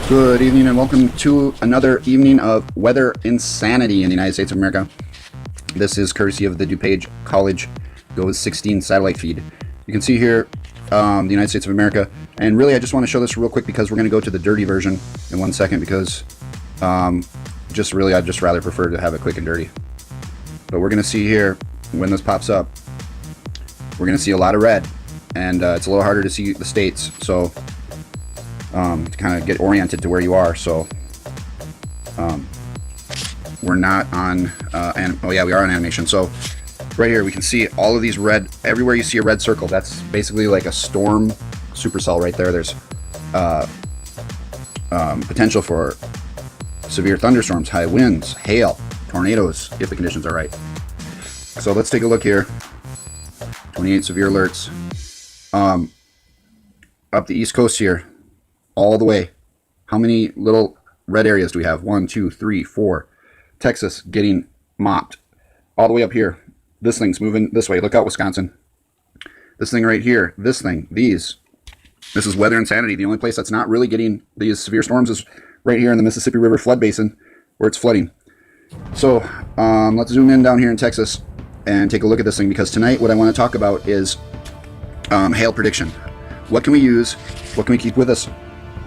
Good evening and welcome to another evening of weather insanity in the United States of America. This is courtesy of the DuPage College GOES 16 satellite feed. You can see here the United States of America, and really I just want to show this real quick because we're going to go to the dirty version in 1 second because I'd just rather prefer to have it quick and dirty. But we're going to see here when this pops up, we're going to see a lot of red, and it's a little harder to see the states, so to kind of get oriented to where you are. So we're not on oh yeah, we are on animation. So right here we can see all of these red, everywhere you see a red circle, that's basically like a storm supercell right there. There's potential for severe thunderstorms, high winds, hail, tornadoes if the conditions are right. So let's take a look here. 28 severe alerts up the East Coast here, all the way. How many little red areas do we have? 1, 2, 3, 4. Texas getting mopped. All the way up here. This thing's moving this way. Look out, Wisconsin. This thing right here. This thing. These. This is weather insanity. The only place that's not really getting these severe storms is right here in the Mississippi River flood basin where it's flooding. So let's zoom in down here in Texas and take a look at this thing, because tonight what I want to talk about is hail prediction. What can we use? What can we keep with us,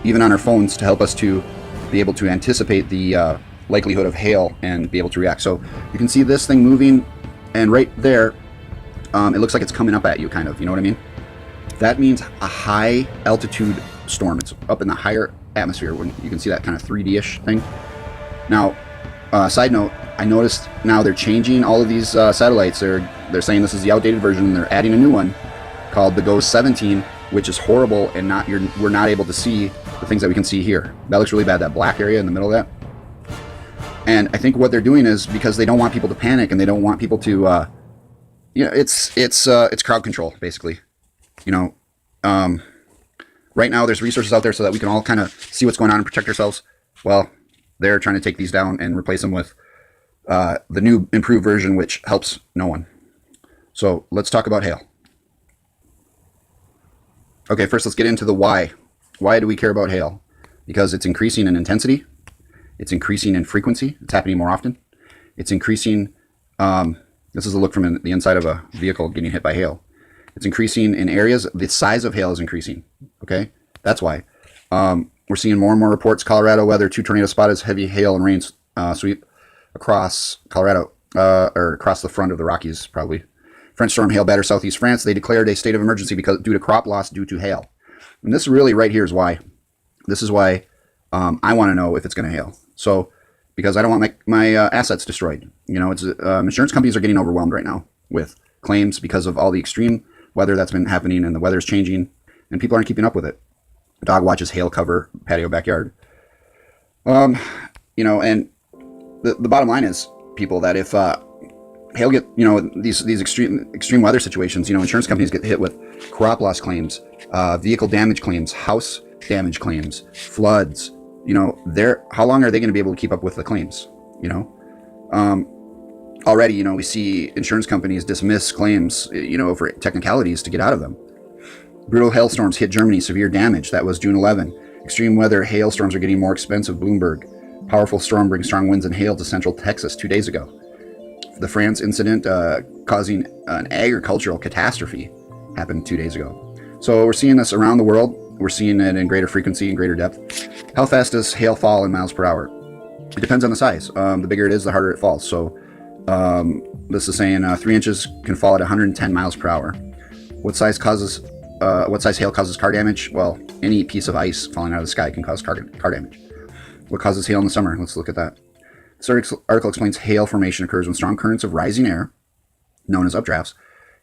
even on our phones, to help us to be able to anticipate the likelihood of hail and be able to react? So you can see this thing moving, and right there, it looks like it's coming up at you, kind of. You know what I mean? That means a high altitude storm. It's up in the higher atmosphere when you can see that kind of 3D-ish thing. Now, side note, I noticed now they're changing all of these satellites. They're saying this is the outdated version, and they're adding a new one called the GOES 17, which is horrible, and we're not able to see the things that we can see here. That looks really bad, that black area in the middle of that. And I think what they're doing is because they don't want people to panic, and they don't want people to, it's crowd control, basically. You know, right now there's resources out there so that we can all kind of see what's going on and protect ourselves. Well, they're trying to take these down and replace them with the new improved version, which helps no one. So let's talk about hail. Okay, first let's get into the why. Why do we care about hail? Because it's increasing in intensity. It's increasing in frequency. It's happening more often. It's increasing, this is a look from the inside of a vehicle getting hit by hail. It's increasing in areas. The size of hail is increasing. Okay, that's why. We're seeing more and more reports. Colorado weather, 2 tornadoes spotted as heavy hail and rain sweep across Colorado, or across the front of the Rockies, probably. French storm hail batter southeast France. They declared a state of emergency due to crop loss due to hail. And this really right here is why. This is why I want to know if it's going to hail. So, because I don't want my assets destroyed. You know, it's insurance companies are getting overwhelmed right now with claims because of all the extreme weather that's been happening, and the weather's changing, and people aren't keeping up with it. Dog watches hail cover patio backyard. You know, and the bottom line is, people, that if hail get, you know, these extreme weather situations, you know, insurance companies get hit with crop loss claims, vehicle damage claims, house damage claims, floods. You know, how long are they going to be able to keep up with the claims? You know, already, you know, we see insurance companies dismiss claims, you know, for technicalities to get out of them. Brutal hailstorms hit Germany, severe damage. That was June 11. Extreme weather hailstorms are getting more expensive. Bloomberg. Powerful storm brings strong winds and hail to central Texas 2 days ago. The France incident causing an agricultural catastrophe happened 2 days ago. So we're seeing this around the world. We're seeing it in greater frequency and greater depth. How fast does hail fall in miles per hour? It depends on the size. The bigger it is, the harder it falls. So this is saying 3 inches can fall at 110 miles per hour. What size hail causes car damage? Well, any piece of ice falling out of the sky can cause car damage. What causes hail in the summer? Let's look at that. This article explains hail formation occurs when strong currents of rising air, known as updrafts,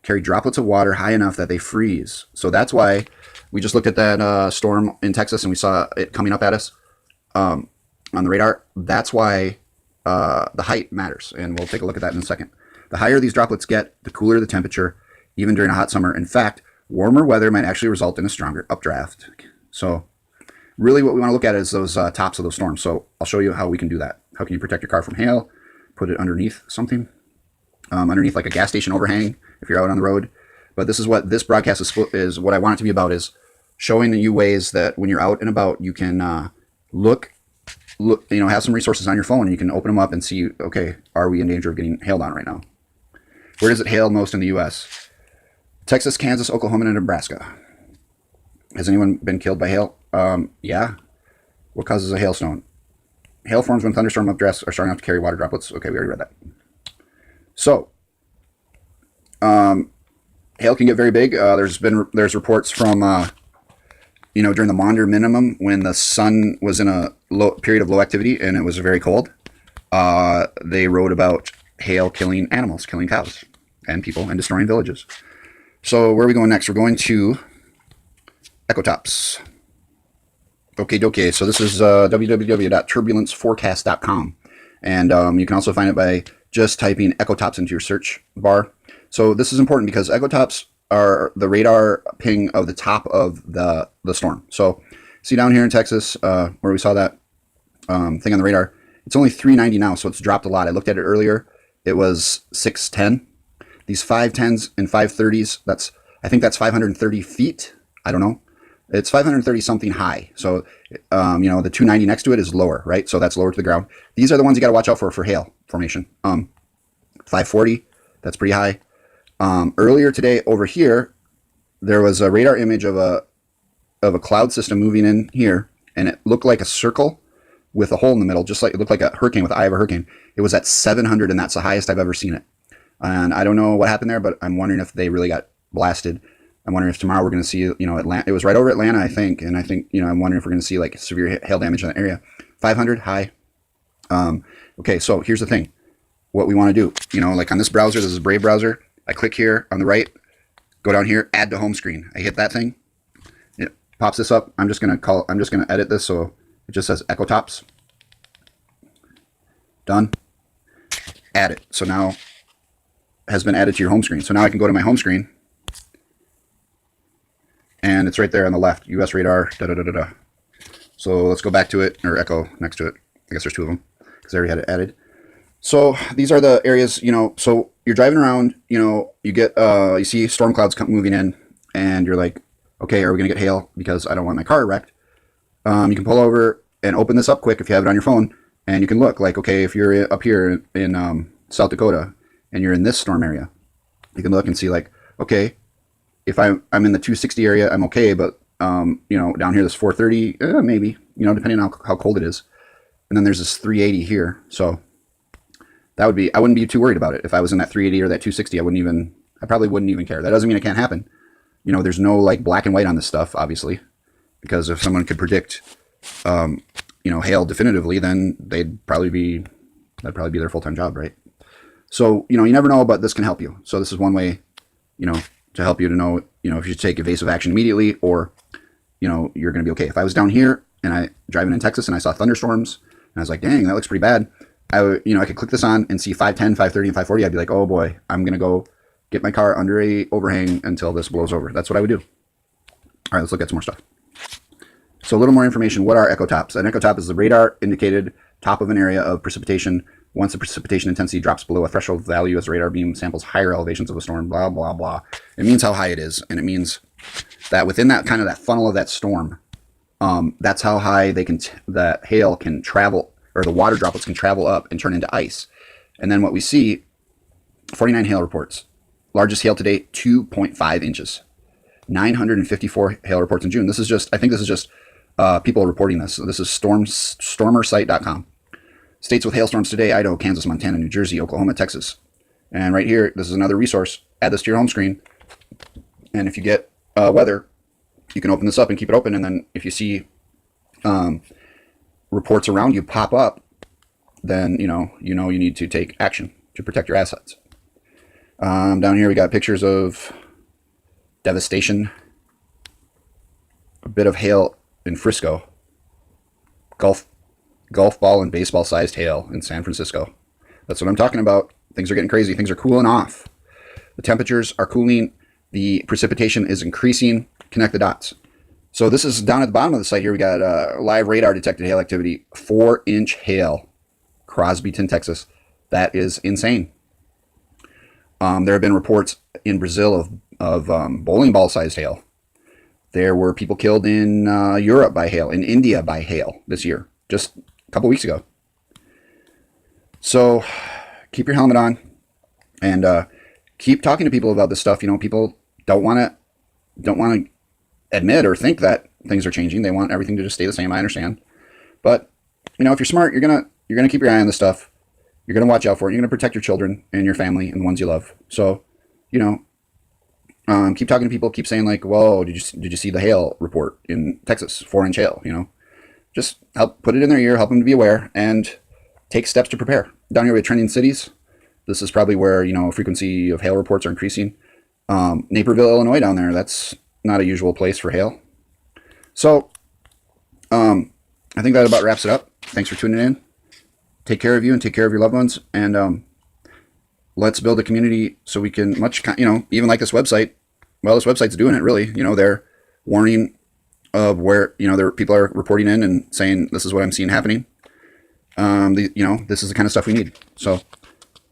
carry droplets of water high enough that they freeze. So that's why we just looked at that storm in Texas, and we saw it coming up at us on the radar. That's why the height matters, and we'll take a look at that in a second. The higher these droplets get, the cooler the temperature, even during a hot summer. In fact, warmer weather might actually result in a stronger updraft. So really what we want to look at is those tops of those storms. So I'll show you how we can do that. How can you protect your car from hail? Put it underneath something, underneath like a gas station overhang if you're out on the road. But this is what this broadcast is what I want it to be about, is showing you ways that when you're out and about, you can look, have some resources on your phone, and you can open them up and see, okay, are we in danger of getting hailed on right now? Where does it hail most in the U.S.? Texas, Kansas, Oklahoma, and Nebraska. Has anyone been killed by hail? Yeah. What causes a hailstone? Hail forms when thunderstorm updrafts are strong enough to carry water droplets. Okay, we already read that. So, hail can get very big. There's reports from during the Maunder minimum, when the sun was in a period of low activity and it was very cold. They wrote about hail killing animals, killing cows and people, and destroying villages. So where are we going next? We're going to Ecotops. Okay. So this is www.turbulenceforecast.com. And you can also find it by just typing Ecotops into your search bar. So this is important because Ecotops are the radar ping of the top of the storm. So see down here in Texas, where we saw that thing on the radar, it's only 390 now, so it's dropped a lot. I looked at it earlier. It was 610. These 510s and 530s, I think that's 530 feet. I don't know. It's 530 something high. So, the 290 next to it is lower, right? So that's lower to the ground. These are the ones you got to watch out for hail formation. 540, that's pretty high. Earlier today over here, there was a radar image of a cloud system moving in here, and it looked like a circle with a hole in the middle, just like it looked like a hurricane with the eye of a hurricane. It was at 700, and that's the highest I've ever seen it. And I don't know what happened there, but I'm wondering if they really got blasted. I'm wondering if tomorrow we're going to see, Atlanta. It was right over Atlanta, I think. And I think, I'm wondering if we're going to see like severe hail damage in that area. 500 high. Okay, so here's the thing. What we want to do, like on this browser, this is a Brave browser. I click here on the right, go down here, add to home screen. I hit that thing. It pops this up. I'm just going to edit this so it just says Ecotops. Done. Add it. So now has been added to your home screen. So now I can go to my home screen, and it's right there on the left, US radar, da-da-da-da-da. So let's go back to it, or Echo next to it. I guess there's two of them because I already had it added. So these are the areas, so you're driving around, you get, you see storm clouds moving in, and you're like, okay, are we going to get hail because I don't want my car wrecked? You can pull over and open this up quick if you have it on your phone, and you can look like, okay, if you're up here in South Dakota and you're in this storm area, you can look and see like, okay, if I'm in the 260 area, I'm okay, but down here this 430, maybe, depending on how cold it is. And then there's this 380 here, so I wouldn't be too worried about it. If I was in that 380 or that 260, I probably wouldn't even care. That doesn't mean it can't happen. There's no like black and white on this stuff, obviously, because if someone could predict, hail definitively, then that'd probably be their full-time job, right? So, you never know, but this can help you. So this is one way, to help you to know, if you take evasive action immediately, or, you're going to be okay. If I was down here and I driving in Texas and I saw thunderstorms and I was like, dang, that looks pretty bad. I could click this on and see 510, 530, and 540. I'd be like, oh boy, I'm going to go get my car under a overhang until this blows over. That's what I would do. All right, let's look at some more stuff. So a little more information. What are ecotops? An ecotop is the radar indicated top of an area of precipitation once the precipitation intensity drops below a threshold value as the radar beam samples higher elevations of a storm, blah, blah, blah. It means how high it is, and it means that within that kind of that funnel of that storm, that's how high that hail can travel, or the water droplets can travel up and turn into ice. And then what we see, 49 hail reports. Largest hail to date, 2.5 inches. 954 hail reports in June. I think this is just people reporting this. So this is stormersite.com. States with hailstorms today: Idaho, Kansas, Montana, New Jersey, Oklahoma, Texas. And right here, this is another resource. Add this to your home screen. And if you get weather, you can open this up and keep it open. And then if you see reports around you pop up, then you need to take action to protect your assets. Down here we got pictures of devastation. A bit of hail in Frisco. Golf ball and baseball sized hail in San Francisco. That's what I'm talking about. Things are getting crazy. Things are cooling off. The temperatures are cooling. The precipitation is increasing. Connect the dots. So this is down at the bottom of the site here. We got live radar detected hail activity, 4-inch hail, Crosbyton, Texas. That is insane. There have been reports in Brazil of bowling ball sized hail. There were people killed in Europe by hail, in India by hail this year, just a couple weeks ago. So keep your helmet on and keep talking to people about this stuff. You know, people don't want to admit or think that things are changing. They want everything to just stay the same. I understand, but you know, if you're smart, you're gonna keep your eye on this stuff. You're gonna watch out for it. You're gonna protect your children and your family and the ones you love. So, you know, keep talking to people. Keep saying like, "Whoa, did you see the hail report in Texas? 4-inch hail." You know, just help put it in their ear, help them to be aware, and take steps to prepare. Down here with trending cities, this is probably where, you know, frequency of hail reports are increasing. Naperville, Illinois, down there, that's not a usual place for hail. So, I think that about wraps it up. Thanks for tuning in. Take care of you and take care of your loved ones, and let's build a community so we can you know, even like this website. Well, this website's doing it really. You know, they're warning of where, you know, people are reporting in and saying this is what I'm seeing happening. You know, this is the kind of stuff we need. So